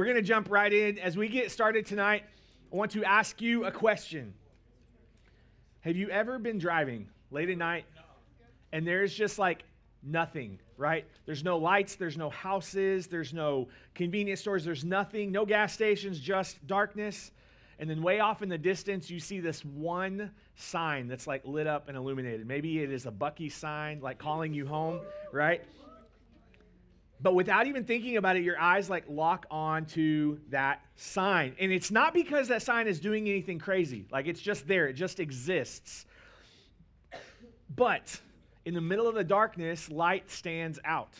We're going to jump right in. As we get started tonight, I want to ask you a question. Have you ever been driving late at night and there's just like nothing, right? There's no lights, there's no houses, there's no convenience stores, there's nothing, no gas stations, just darkness. And then way off in the distance, you see this one sign that's like lit up and illuminated. Maybe it is a Buc-ee sign, like calling you home, right? But without even thinking about it, your eyes like lock on to that sign. And it's not because that sign is doing anything crazy. Like it's just there. It just exists. But in the middle of the darkness, light stands out.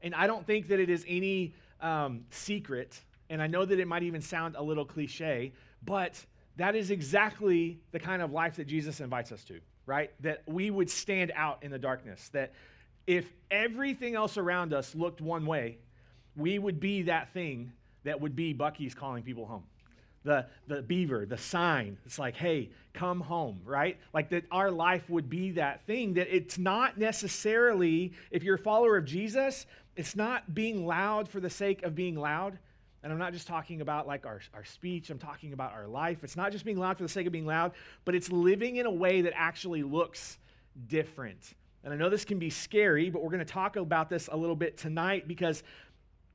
And I don't think that it is any secret. And I know that it might even sound a little cliche, but that is exactly the kind of life that Jesus invites us to, right? That we would stand out in the darkness. That if everything else around us looked one way, we would be that thing that would be Buc-ee's calling people home. The beaver, the sign. It's like, hey, come home, right? Like that our life would be that thing. That it's not necessarily, if you're a follower of Jesus, it's not being loud for the sake of being loud. And I'm not just talking about like our speech, I'm talking about our life. It's not just being loud for the sake of being loud, but it's living in a way that actually looks different. And I know this can be scary, but we're going to talk about this a little bit tonight because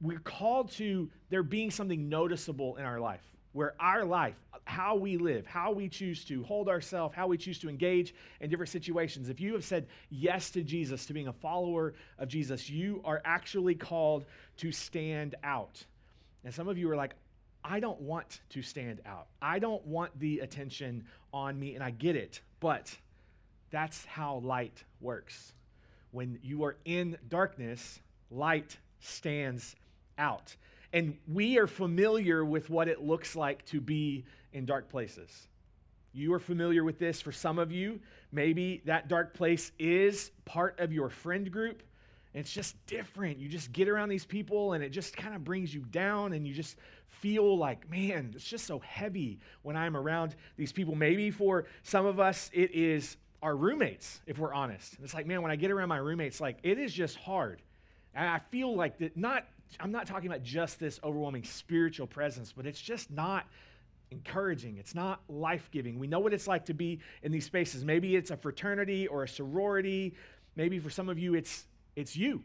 we're called to there being something noticeable in our life, where our life, how we live, how we choose to hold ourselves, how we choose to engage in different situations. If you have said yes to Jesus, to being a follower of Jesus, you are actually called to stand out. And some of you are like, I don't want to stand out. I don't want the attention on me, and I get it, but that's how light works. When you are in darkness, light stands out. And we are familiar with what it looks like to be in dark places. You are familiar with this. For some of you, maybe that dark place is part of your friend group. And it's just different. You just get around these people and it just kind of brings you down and you just feel like, man, it's just so heavy when I'm around these people. Maybe for some of us, it is our roommates, if we're honest. It's like, man, when I get around my roommates, like it is just hard. And I feel like that I'm not talking about just this overwhelming spiritual presence, but it's just not encouraging. It's not life-giving. We know what it's like to be in these spaces. Maybe it's a fraternity or a sorority. Maybe for some of you, it's you.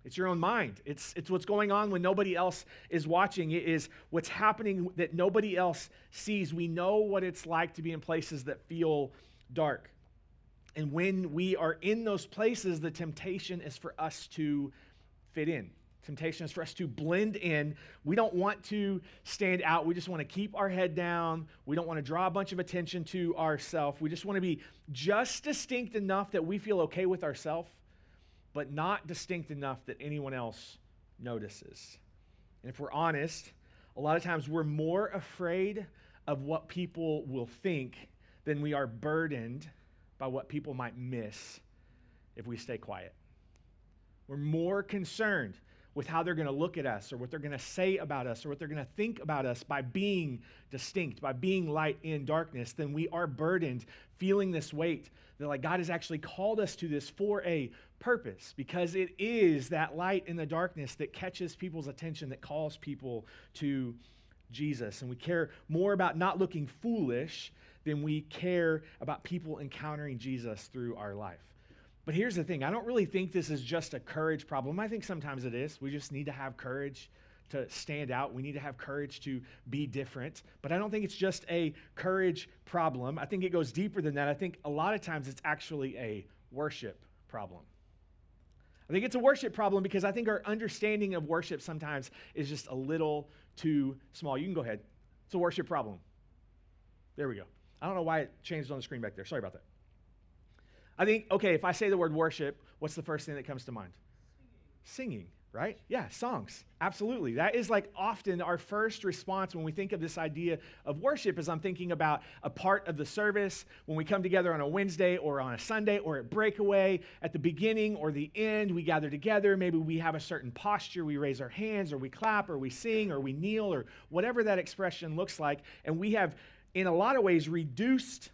It's your own mind. It's what's going on when nobody else is watching. It is what's happening that nobody else sees. We know what it's like to be in places that feel dark. And when we are in those places, the temptation is for us to fit in. Temptation is for us to blend in. We don't want to stand out. We just want to keep our head down. We don't want to draw a bunch of attention to ourselves. We just want to be just distinct enough that we feel okay with ourselves, but not distinct enough that anyone else notices. And if we're honest, a lot of times we're more afraid of what people will think than we are burdened by what people might miss if we stay quiet. We're more concerned with how they're going to look at us or what they're going to say about us or what they're going to think about us by being distinct, by being light in darkness, than we are burdened, feeling this weight that like God has actually called us to this for a purpose, because it is that light in the darkness that catches people's attention, that calls people to Jesus. And we care more about not looking foolish than we care about people encountering Jesus through our life. But here's the thing. I don't really think this is just a courage problem. I think sometimes it is. We just need to have courage to stand out. We need to have courage to be different. But I don't think it's just a courage problem. I think it goes deeper than that. I think a lot of times it's actually a worship problem. I think it's a worship problem because I think our understanding of worship sometimes is just a little too small. You can go ahead. It's a worship problem. There we go. I don't know why it changed on the screen back there. Sorry about that. I think, okay, if I say the word worship, what's the first thing that comes to mind? Singing, right? Yeah, songs. Absolutely. That is like often our first response when we think of this idea of worship, is I'm thinking about a part of the service when we come together on a Wednesday or on a Sunday or at breakaway, at the beginning or the end, we gather together. Maybe we have a certain posture. We raise our hands or we clap or we sing or we kneel or whatever that expression looks like. And we have, in a lot of ways, reduced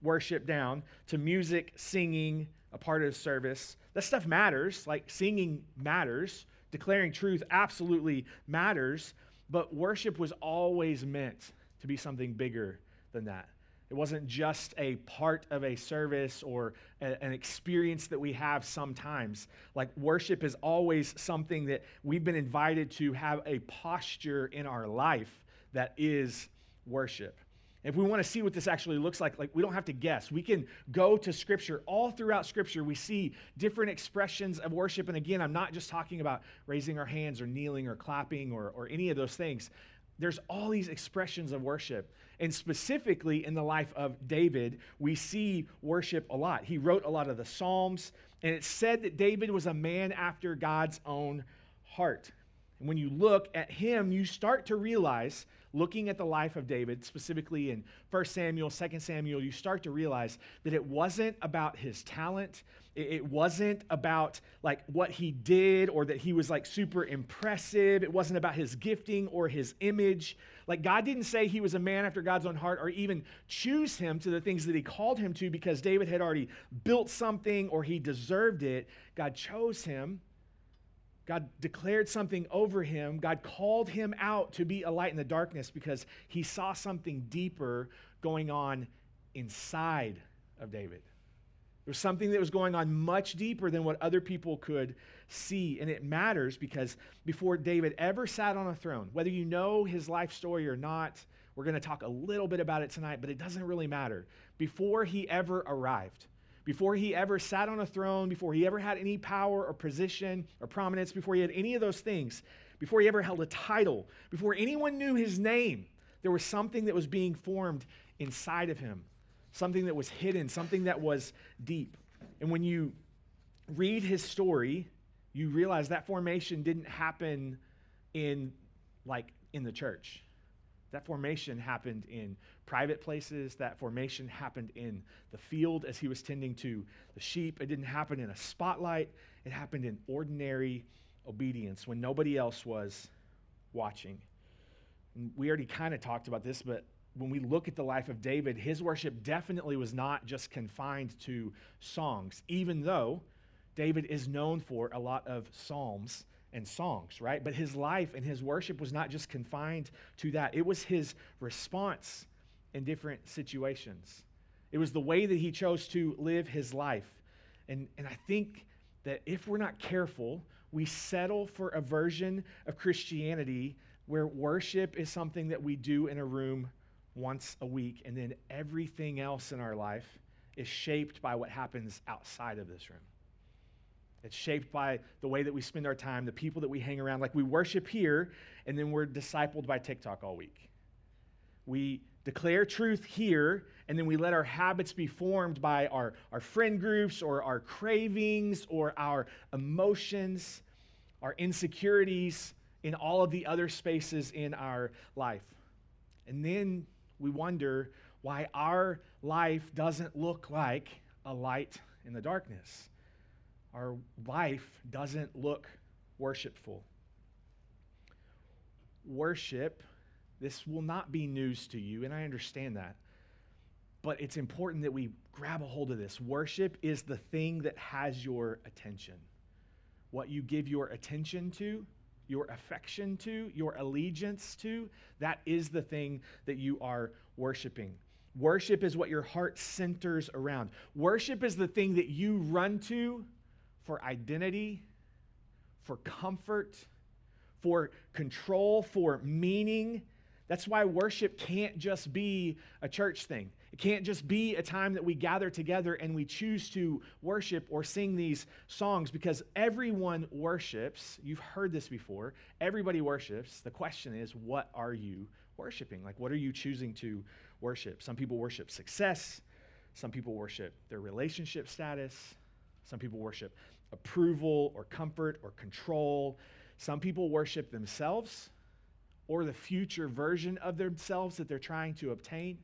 worship down to music, singing, a part of the service. That stuff matters, like singing matters, declaring truth absolutely matters, But worship was always meant to be something bigger than that. It wasn't just a part of a service or an experience that we have sometimes. Like worship is always something that we've been invited to have a posture in our life that is worship. If we want to see what this actually looks like we don't have to guess. We can go to Scripture. All throughout Scripture, we see different expressions of worship. And again, I'm not just talking about raising our hands or kneeling or clapping or any of those things. There's all these expressions of worship. And specifically in the life of David, we see worship a lot. He wrote a lot of the Psalms, and it's said that David was a man after God's own heart. And when you look at him, you start to realize, looking at the life of David, specifically in 1 Samuel, 2 Samuel, you start to realize that it wasn't about his talent. It wasn't about like what he did or that he was like super impressive. It wasn't about his gifting or his image. Like God didn't say he was a man after God's own heart or even choose him to the things that he called him to because David had already built something or he deserved it. God chose him. God declared something over him. God called him out to be a light in the darkness because he saw something deeper going on inside of David. There was something that was going on much deeper than what other people could see. And it matters because before David ever sat on a throne, whether you know his life story or not, we're going to talk a little bit about it tonight, but it doesn't really matter. Before he ever arrived, before he ever sat on a throne, before he ever had any power or position or prominence, before he had any of those things, before he ever held a title, before anyone knew his name, there was something that was being formed inside of him, something that was hidden, something that was deep. And when you read his story, you realize that formation didn't happen in the church. That formation happened in private places. That formation happened in the field as he was tending to the sheep. It didn't happen in a spotlight. It happened in ordinary obedience when nobody else was watching. And we already kind of talked about this, but when we look at the life of David, his worship definitely was not just confined to songs, even though David is known for a lot of psalms and songs, right? But his life and his worship was not just confined to that. It was his response in different situations. It was the way that he chose to live his life. And I think that if we're not careful, we settle for a version of Christianity where worship is something that we do in a room once a week, and then everything else in our life is shaped by what happens outside of this room. It's shaped by the way that we spend our time, the people that we hang around. Like we worship here, and then we're discipled by TikTok all week. We declare truth here, and then we let our habits be formed by our friend groups or our cravings or our emotions, our insecurities in all of the other spaces in our life. And then we wonder why our life doesn't look like a light in the darkness. Our life doesn't look worshipful. Worship, this will not be news to you, and I understand that. But it's important that we grab a hold of this. Worship is the thing that has your attention. What you give your attention to, your affection to, your allegiance to, that is the thing that you are worshiping. Worship is what your heart centers around. Worship is the thing that you run to for identity, for comfort, for control, for meaning. That's why worship can't just be a church thing. It can't just be a time that we gather together and we choose to worship or sing these songs, because everyone worships. You've heard this before. Everybody worships. The question is, what are you worshiping? Like, what are you choosing to worship? Some people worship success. Some people worship their relationship status. Some people worship approval or comfort or control. Some people worship themselves or the future version of themselves that they're trying to obtain.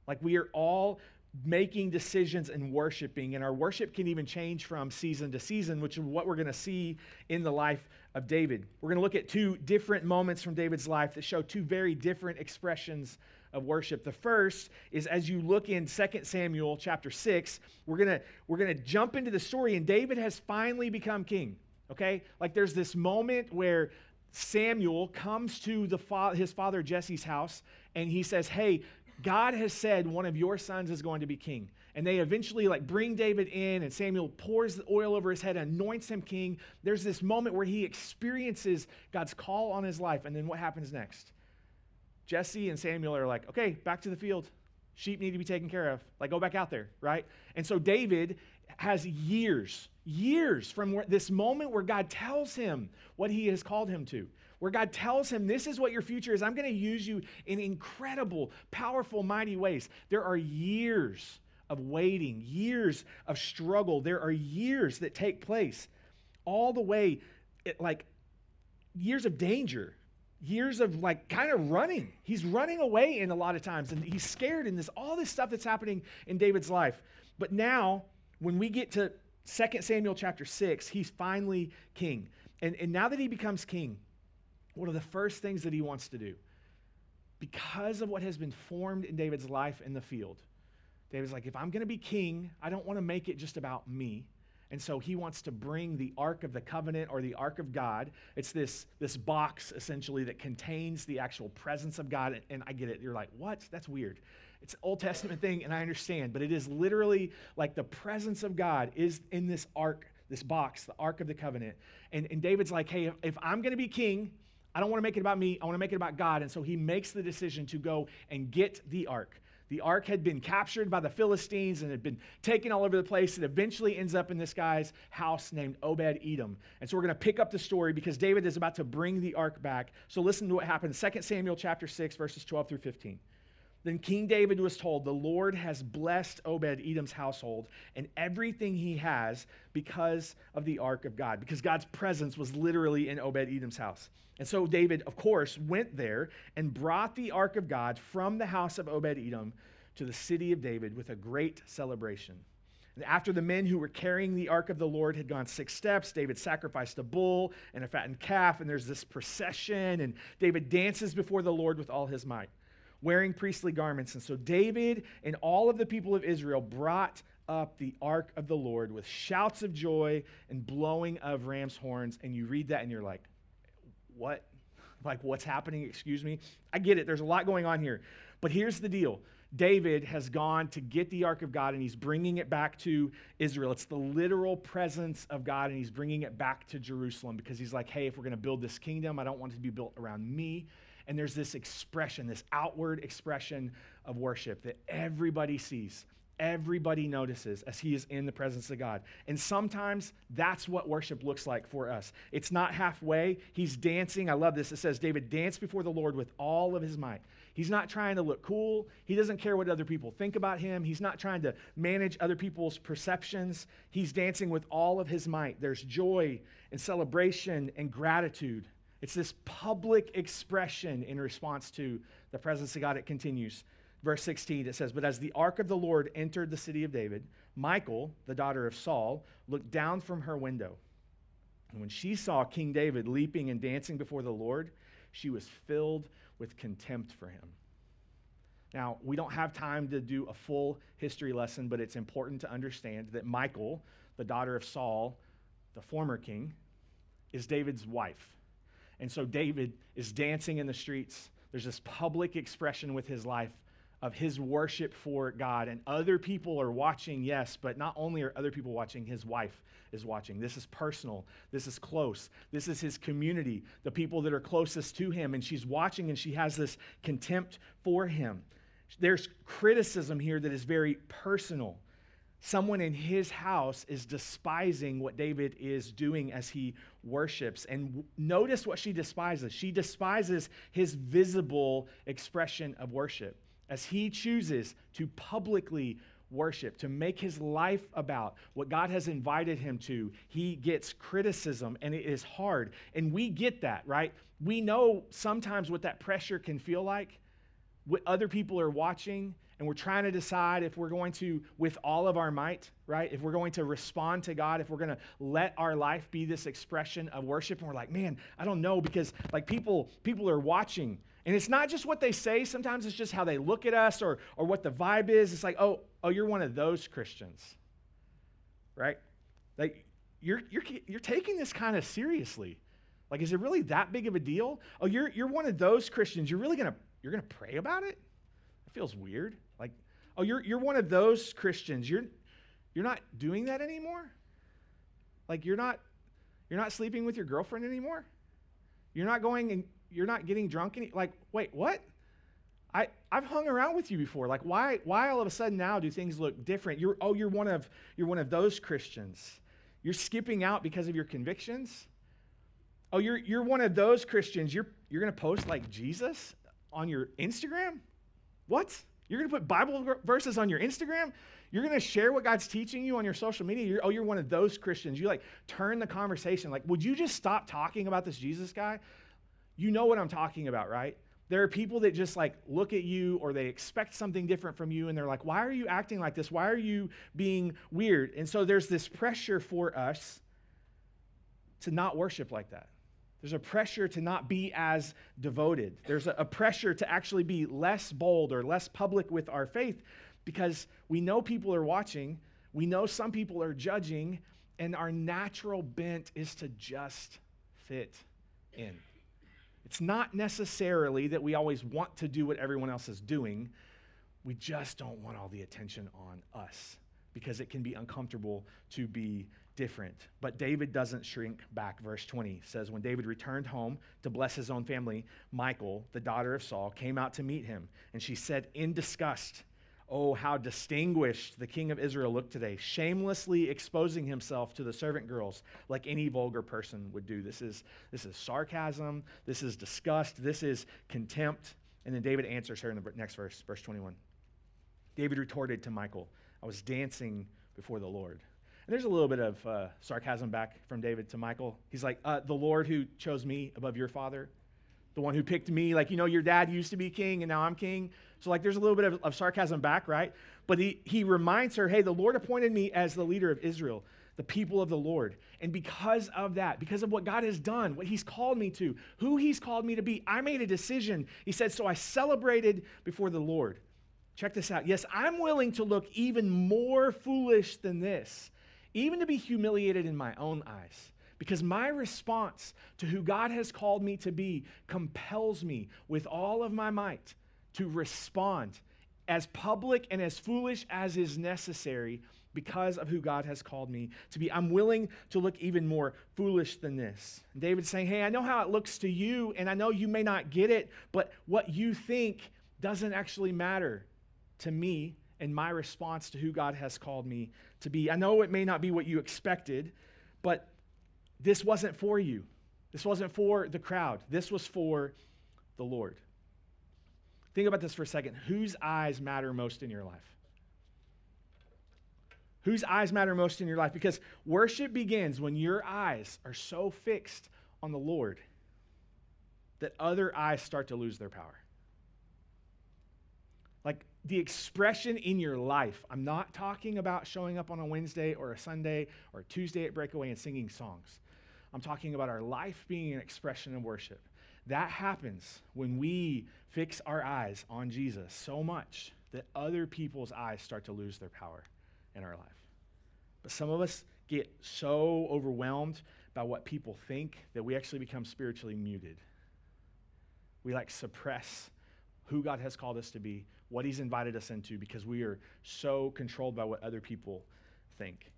Like, we are all making decisions and worshiping, and our worship can even change from season to season, which is what we're going to see in the life of David. We're going to look at two different moments from David's life that show two very different expressions of worship. The first is as you look in 2 Samuel chapter 6, we're going to jump into the story, and David has finally become king, okay? Like, there's this moment where Samuel comes to his father Jesse's house, and he says, hey, God has said one of your sons is going to be king. And they eventually bring David in, and Samuel pours the oil over his head and anoints him king. There's this moment where he experiences God's call on his life. And then what happens next? Jesse and Samuel are like, okay, back to the field. Sheep need to be taken care of. Go back out there, right? And so David has years from this moment where God tells him what he has called him to, where God tells him, this is what your future is. I'm going to use you in incredible, powerful, mighty ways. There are years of waiting, years of struggle. There are years that take place all the way, years of danger, years of kind of running. He's running away in a lot of times, and he's scared in all this stuff that's happening in David's life. But now, when we get to 2 Samuel chapter 6, he's finally king. And now that he becomes king, one of the first things that he wants to do, because of what has been formed in David's life in the field, David's like, if I'm going to be king, I don't want to make it just about me. And so he wants to bring the Ark of the Covenant, or the Ark of God. It's this box, essentially, that contains the actual presence of God. And I get it. You're like, what? That's weird. It's an Old Testament thing, and I understand. But it is literally the presence of God is in this ark, this box, the Ark of the Covenant. And David's like, hey, if I'm going to be king, I don't want to make it about me. I want to make it about God. And so he makes the decision to go and get the ark. The ark had been captured by the Philistines and had been taken all over the place. It eventually ends up in this guy's house named Obed-Edom. And so we're going to pick up the story because David is about to bring the ark back. So listen to what happens. 2 Samuel chapter 6, verses 12 through 15. Then King David was told, the Lord has blessed Obed-Edom's household and everything he has because of the ark of God, because God's presence was literally in Obed-Edom's house. And so David, of course, went there and brought the ark of God from the house of Obed-Edom to the city of David with a great celebration. And after the men who were carrying the ark of the Lord had gone 6 steps, David sacrificed a bull and a fattened calf, and there's this procession, and David dances before the Lord with all his might, wearing priestly garments. And so David and all of the people of Israel brought up the ark of the Lord with shouts of joy and blowing of ram's horns. And you read that and you're like, what? What's happening? Excuse me. I get it. There's a lot going on here. But here's the deal. David has gone to get the ark of God, and he's bringing it back to Israel. It's the literal presence of God, and he's bringing it back to Jerusalem because he's like, hey, if we're going to build this kingdom, I don't want it to be built around me. And there's this expression, this outward expression of worship that everybody sees, everybody notices as he is in the presence of God. And sometimes that's what worship looks like for us. It's not halfway. He's dancing. I love this. It says, David danced before the Lord with all of his might. He's not trying to look cool. He doesn't care what other people think about him. He's not trying to manage other people's perceptions. He's dancing with all of his might. There's joy and celebration and gratitude. It's this public expression in response to the presence of God. It continues. Verse 16, it says, but as the ark of the Lord entered the city of David, Michal, the daughter of Saul, looked down from her window. And when she saw King David leaping and dancing before the Lord, she was filled with contempt for him. Now, we don't have time to do a full history lesson, but it's important to understand that Michal, the daughter of Saul, the former king, is David's wife. And so David is dancing in the streets. There's this public expression with his life of his worship for God. And other people are watching, yes, but not only are other people watching, his wife is watching. This is personal. This is close. This is his community, the people that are closest to him. And she's watching, and she has this contempt for him. There's criticism here that is very personal. Someone in his house is despising what David is doing as he worships. And notice what she despises. She despises his visible expression of worship as he chooses to publicly worship, to make his life about what God has invited him to. He gets criticism, and it is hard. And we get that, right? We know sometimes what that pressure can feel like. What other people are watching, and we're trying to decide if we're going to, with all of our might, right? If we're going to respond to God, if we're going to let our life be this expression of worship. And we're like, man, I don't know, because people are watching. And it's not just what they say. Sometimes it's just how they look at us or what the vibe is. It's like, oh, you're one of those Christians, right? Like you're taking this kind of seriously. Like, is it really that big of a deal? Oh, you're one of those Christians. You're gonna pray about it? It feels weird. Like, oh, you're one of those Christians. You're not doing that anymore? Like, you're not sleeping with your girlfriend anymore? You're not getting drunk like, wait, what? I've hung around with you before. Like, why all of a sudden now do things look different? You're one of those Christians. You're skipping out because of your convictions. Oh, you're one of those Christians. You're going to post like Jesus on your Instagram? What? You're going to put Bible verses on your Instagram? You're going to share what God's teaching you on your social media? You're one of those Christians. You like turn the conversation. Like, would you just stop talking about this Jesus guy? You know what I'm talking about, right? There are people that just like look at you or they expect something different from you and they're like, why are you acting like this? Why are you being weird? And so there's this pressure for us to not worship like that. There's a pressure to not be as devoted. There's a pressure to actually be less bold or less public with our faith because we know people are watching. We know some people are judging, and our natural bent is to just fit in. It's not necessarily that we always want to do what everyone else is doing. We just don't want all the attention on us because it can be uncomfortable to be different. But David doesn't shrink back. Verse 20 says, when David returned home to bless his own family, Michal, the daughter of Saul, came out to meet him. And she said in disgust, oh, how distinguished the king of Israel looked today, shamelessly exposing himself to the servant girls like any vulgar person would do. This is sarcasm. This is disgust. This is contempt. And then David answers her in the next verse, verse 21. David retorted to Michal, I was dancing before the Lord. And there's a little bit of sarcasm back from David to Michal. He's like, the Lord who chose me above your father, the one who picked me, like, your dad used to be king and now I'm king. So like there's a little bit of sarcasm back, right? But he reminds her, hey, the Lord appointed me as the leader of Israel, the people of the Lord. And because of that, because of what God has done, what he's called me to, who he's called me to be, I made a decision. He said, so I celebrated before the Lord. Check this out. Yes, I'm willing to look even more foolish than this, even to be humiliated in my own eyes. Because my response to who God has called me to be compels me with all of my might to respond as public and as foolish as is necessary because of who God has called me to be. I'm willing to look even more foolish than this. And David's saying, hey, I know how it looks to you, and I know you may not get it, but what you think doesn't actually matter to me and my response to who God has called me to be. I know it may not be what you expected, but this wasn't for you. This wasn't for the crowd. This was for the Lord. Think about this for a second. Whose eyes matter most in your life? Whose eyes matter most in your life? Because worship begins when your eyes are so fixed on the Lord that other eyes start to lose their power. Like the expression in your life. I'm not talking about showing up on a Wednesday or a Sunday or a Tuesday at Breakaway and singing songs. I'm talking about our life being an expression of worship. That happens when we fix our eyes on Jesus so much that other people's eyes start to lose their power in our life. But some of us get so overwhelmed by what people think that we actually become spiritually muted. We like suppress who God has called us to be, what he's invited us into, because we are so controlled by what other people think.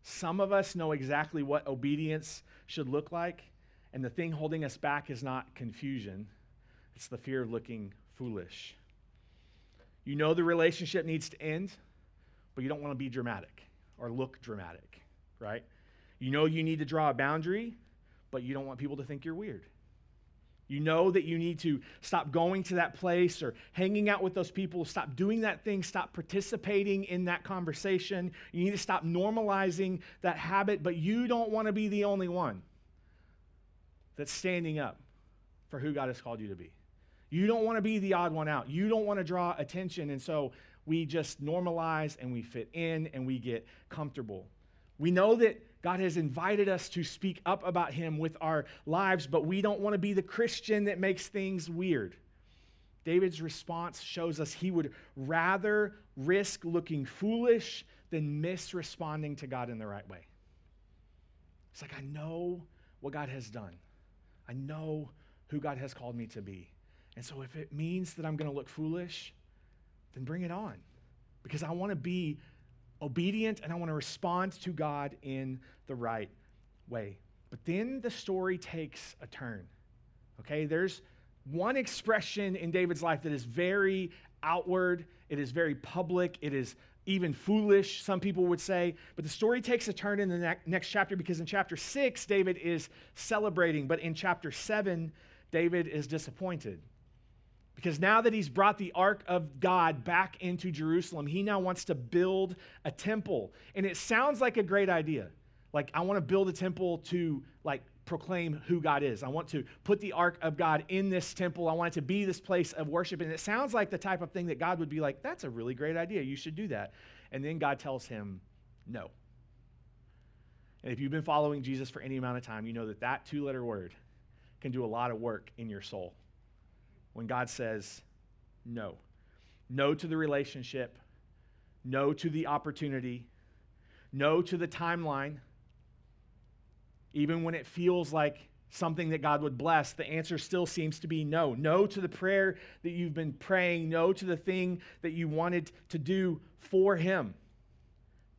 Some of us know exactly what obedience should look like, and the thing holding us back is not confusion. It's the fear of looking foolish. You know the relationship needs to end, but you don't want to be dramatic or look dramatic, right? You know you need to draw a boundary, but you don't want people to think you're weird. You know that you need to stop going to that place or hanging out with those people, stop doing that thing, stop participating in that conversation. You need to stop normalizing that habit, but you don't want to be the only one that's standing up for who God has called you to be. You don't want to be the odd one out. You don't want to draw attention, and so we just normalize and we fit in and we get comfortable. We know that God has invited us to speak up about him with our lives, but we don't want to be the Christian that makes things weird. David's response shows us he would rather risk looking foolish than miss responding to God in the right way. It's like, I know what God has done. I know who God has called me to be. And so if it means that I'm going to look foolish, then bring it on. Because I want to be obedient and I want to respond to God in the right way. But then the story takes a turn. Okay, there's one expression in David's life that is very outward. It is very public. It is even foolish, some people would say. But the story takes a turn in the next chapter, because in chapter 6, David is celebrating. But in chapter 7, David is disappointed. Because now that he's brought the ark of God back into Jerusalem, he now wants to build a temple. And it sounds like a great idea. Like, I want to build a temple to, proclaim who God is. I want to put the ark of God in this temple. I want it to be this place of worship. And it sounds like the type of thing that God would be like, that's a really great idea. You should do that. And then God tells him, no. And if you've been following Jesus for any amount of time, you know that that two-letter word can do a lot of work in your soul. When God says no. No to the relationship. No to the opportunity. No to the timeline. Even when it feels like something that God would bless, the answer still seems to be no. No to the prayer that you've been praying. No to the thing that you wanted to do for Him.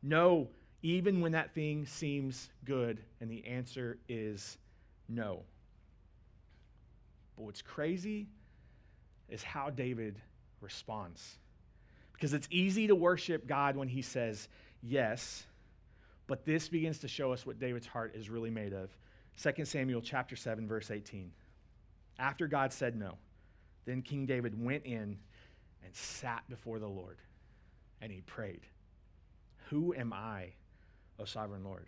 No, even when that thing seems good, and the answer is no. But what's crazy is how David responds. Because it's easy to worship God when He says yes, but this begins to show us what David's heart is really made of. 2 Samuel chapter 7, verse 18. After God said no, then King David went in and sat before the Lord, and he prayed, "Who am I, O sovereign Lord?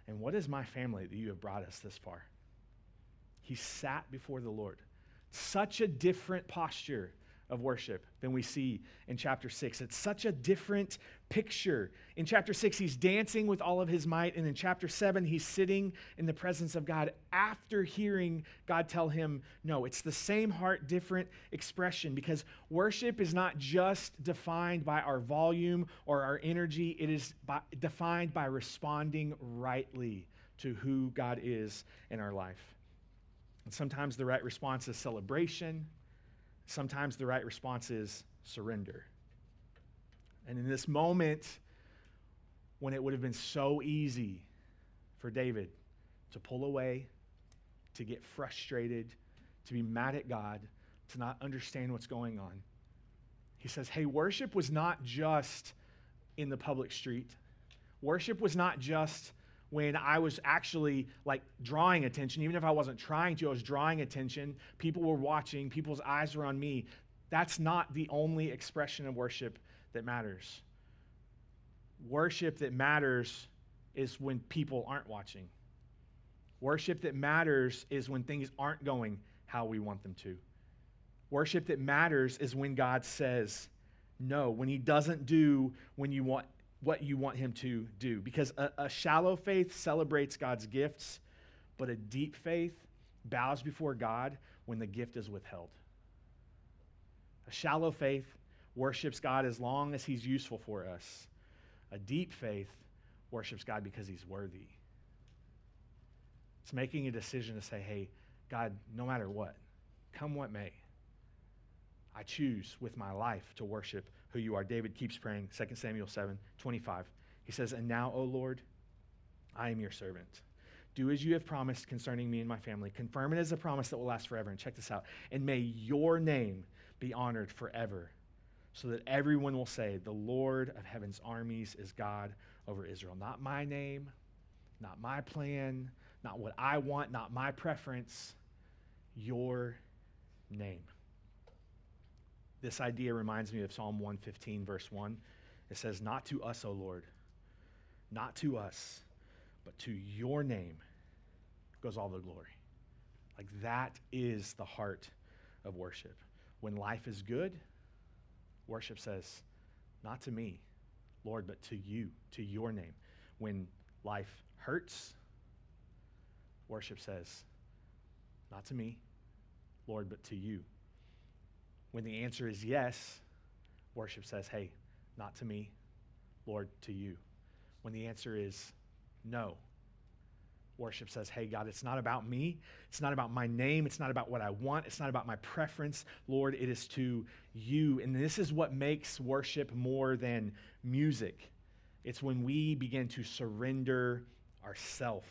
And what is my family that you have brought us this far?" He sat before the Lord. Such a different posture of worship than we see in chapter 6. It's such a different picture. In chapter 6, he's dancing with all of his might, and in chapter 7, he's sitting in the presence of God after hearing God tell him no. It's the same heart, different expression, because worship is not just defined by our volume or our energy. It is defined by responding rightly to who God is in our life. And sometimes the right response is celebration. Sometimes the right response is surrender. And in this moment, when it would have been so easy for David to pull away, to get frustrated, to be mad at God, to not understand what's going on, he says, hey, worship was not just in the public street. Worship was not just when I was actually drawing attention. Even if I wasn't trying to, I was drawing attention. People were watching. People's eyes were on me. That's not the only expression of worship that matters. Worship that matters is when people aren't watching. Worship that matters is when things aren't going how we want them to. Worship that matters is when God says no, when He doesn't do what you want Him to do. Because a shallow faith celebrates God's gifts, but a deep faith bows before God when the gift is withheld. A shallow faith worships God as long as He's useful for us. A deep faith worships God because He's worthy. It's making a decision to say, hey, God, no matter what, come what may, I choose with my life to worship who you are. David keeps praying, 2 Samuel 7:25. He says, "And now, O Lord, I am your servant. Do as you have promised concerning me and my family. Confirm it as a promise that will last forever." And check this out. "And may your name be honored forever, so that everyone will say, the Lord of heaven's armies is God over Israel." Not my name, not my plan, not what I want, not my preference, your name. This idea reminds me of Psalm 115, verse 1. It says, "Not to us, O Lord, not to us, but to your name goes all the glory." That is the heart of worship. When life is good, worship says, not to me, Lord, but to you, to your name. When life hurts, worship says, not to me, Lord, but to you. When the answer is yes, worship says, hey, not to me, Lord, to you. When the answer is no, Worship says, hey, God, it's not about me. It's not about my name. It's not about what I want. It's not about my preference. Lord, it is to you. And this is what makes worship more than music. It's when we begin to surrender ourself.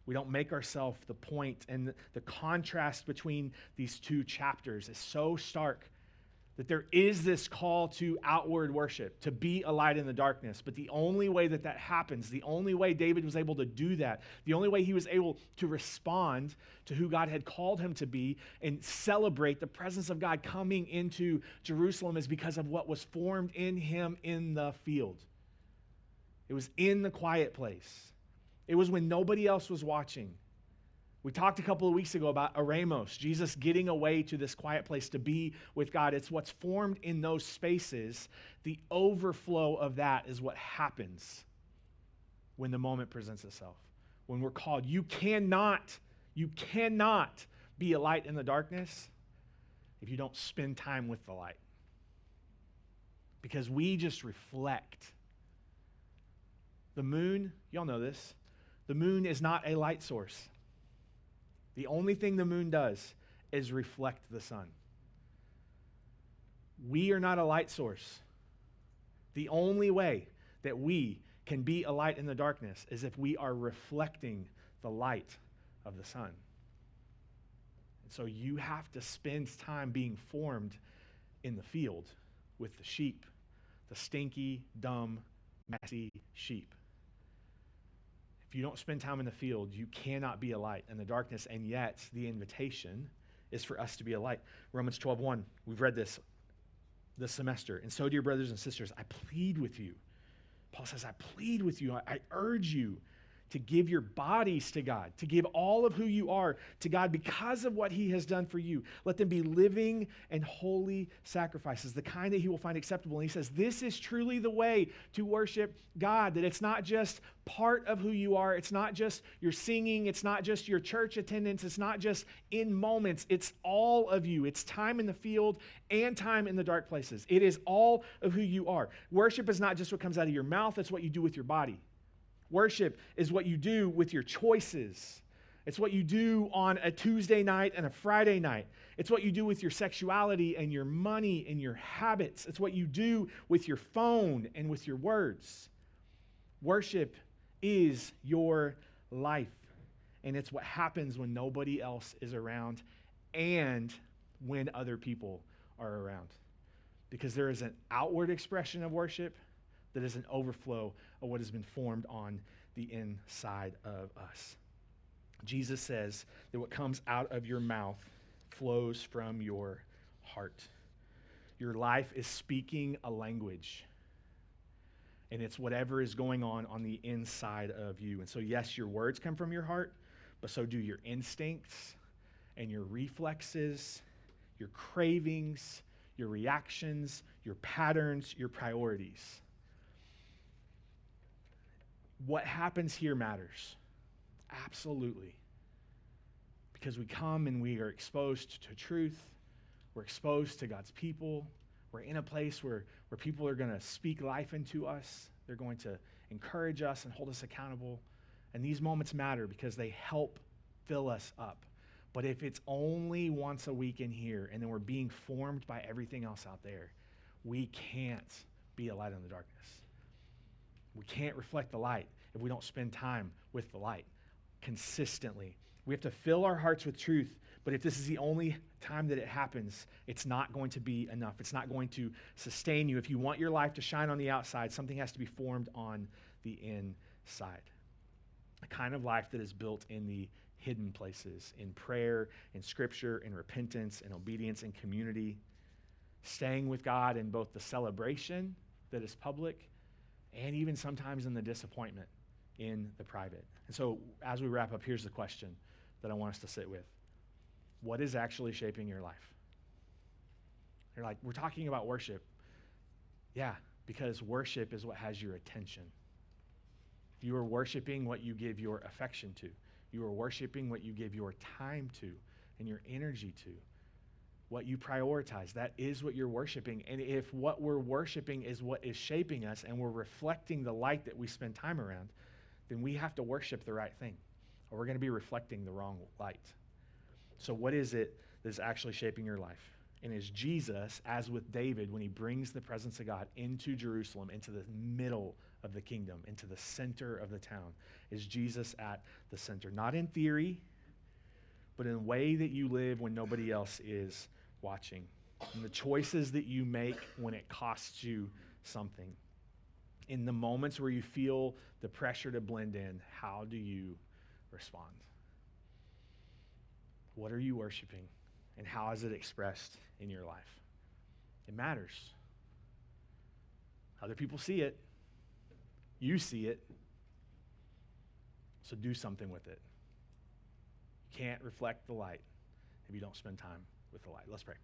We don't make ourselves the point. And the contrast between these two chapters is so stark that there is this call to outward worship, to be a light in the darkness. But the only way that that happens, the only way David was able to do that, the only way he was able to respond to who God had called him to be and celebrate the presence of God coming into Jerusalem is because of what was formed in him in the field. It was in the quiet place. It was when nobody else was watching. We talked a couple of weeks ago about Eremos, Jesus getting away to this quiet place to be with God. It's what's formed in those spaces. The overflow of that is what happens when the moment presents itself. When we're called, you cannot be a light in the darkness if you don't spend time with the light. Because we just reflect. The moon, y'all know this, the moon is not a light source. The only thing the moon does is reflect the sun. We are not a light source. The only way that we can be a light in the darkness is if we are reflecting the light of the sun. And so you have to spend time being formed in the field with the sheep, the stinky, dumb, messy sheep. If you don't spend time in the field, you cannot be a light in the darkness, and yet the invitation is for us to be a light. Romans 12:1, we've read this semester. And so, dear brothers and sisters, I plead with you. Paul says, I plead with you, I urge you to give your bodies to God, to give all of who you are to God because of what he has done for you. Let them be living and holy sacrifices, the kind that he will find acceptable. And he says, this is truly the way to worship God, that it's not just part of who you are. It's not just your singing. It's not just your church attendance. It's not just in moments. It's all of you. It's time in the field and time in the dark places. It is all of who you are. Worship is not just what comes out of your mouth. It's what you do with your body. Worship is what you do with your choices. It's what you do on a Tuesday night and a Friday night. It's what you do with your sexuality and your money and your habits. It's what you do with your phone and with your words. Worship is your life. And it's what happens when nobody else is around and when other people are around. Because there is an outward expression of worship that is an overflow of what has been formed on the inside of us. Jesus says that what comes out of your mouth flows from your heart. Your life is speaking a language, and it's whatever is going on the inside of you. And so, yes, your words come from your heart, but so do your instincts and your reflexes, your cravings, your reactions, your patterns, your priorities. What happens here matters. Absolutely. Because we come and we are exposed to truth. We're exposed to God's people. We're in a place where people are going to speak life into us. They're going to encourage us and hold us accountable. And these moments matter because they help fill us up. But if it's only once a week in here and then we're being formed by everything else out there, we can't be a light in the darkness. We can't reflect the light if we don't spend time with the light consistently. We have to fill our hearts with truth, but if this is the only time that it happens, it's not going to be enough. It's not going to sustain you. If you want your life to shine on the outside, something has to be formed on the inside. A kind of life that is built in the hidden places, in prayer, in scripture, in repentance, in obedience, in community, staying with God in both the celebration that is public and even sometimes in the disappointment in the private. And so as we wrap up, here's the question that I want us to sit with. What is actually shaping your life? You're like, we're talking about worship. Yeah, because worship is what has your attention. You are worshiping what you give your affection to. You are worshiping what you give your time to and your energy to. What you prioritize, that is what you're worshiping. And if what we're worshiping is what is shaping us and we're reflecting the light that we spend time around, then we have to worship the right thing. or we're going to be reflecting the wrong light. So what is it that's actually shaping your life? And is Jesus, as with David, when he brings the presence of God into Jerusalem, into the middle of the kingdom, into the center of the town, is Jesus at the center? Not in theory, but in a way that you live when nobody else is watching. And the choices that you make when it costs you something. In the moments where you feel the pressure to blend in, how do you respond? What are you worshiping? And how is it expressed in your life? It matters. Other people see it. You see it. So do something with it. You can't reflect the light if you don't spend time with the light. Let's pray.